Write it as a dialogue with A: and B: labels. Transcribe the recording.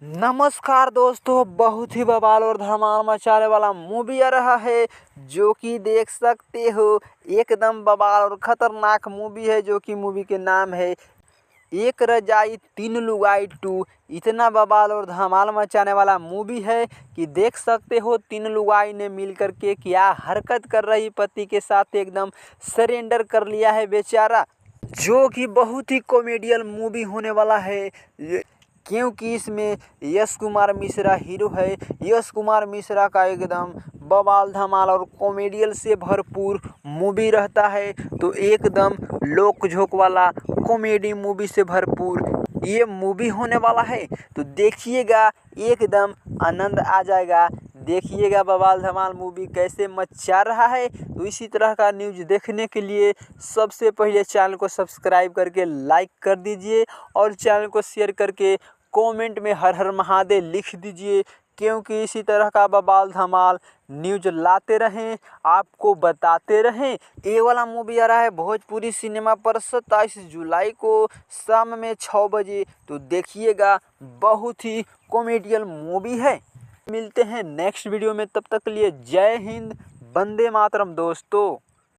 A: नमस्कार दोस्तों, बहुत ही बवाल और धमाल मचाने वाला मूवी आ रहा है जो कि देख सकते हो। एकदम बवाल और खतरनाक मूवी है जो कि मूवी के नाम है एक रजाई तीन लुगाई टू। इतना बवाल और धमाल मचाने वाला मूवी है कि देख सकते हो तीन लुगाई ने मिल कर के क्या हरकत कर रही पति के साथ, एकदम सरेंडर कर लिया है बेचारा। जो कि बहुत ही कॉमेडियन मूवी होने वाला है क्योंकि इसमें यश कुमार मिश्रा हीरो है। यश कुमार मिश्रा का एकदम बवाल धमाल और कॉमेडियन से भरपूर मूवी रहता है, तो एकदम लोक झोंक वाला कॉमेडी मूवी से भरपूर ये मूवी होने वाला है। तो देखिएगा, एकदम आनंद आ जाएगा। देखिएगा बवाल धमाल मूवी कैसे मचा रहा है। तो इसी तरह का न्यूज़ देखने के लिए सबसे पहले चैनल को सब्सक्राइब करके लाइक कर दीजिए और चैनल को शेयर करके कमेंट में हर हर महादेव लिख दीजिए, क्योंकि इसी तरह का बवाल धमाल न्यूज़ लाते रहें, आपको बताते रहें। ये वाला मूवी आ रहा है भोजपुरी सिनेमा पर 27 जुलाई को शाम में 6 बजे। तो देखिएगा, बहुत ही कॉमेडियन मूवी है। मिलते हैं नेक्स्ट वीडियो में, तब तक के लिए जय हिंद, वंदे मातरम दोस्तों।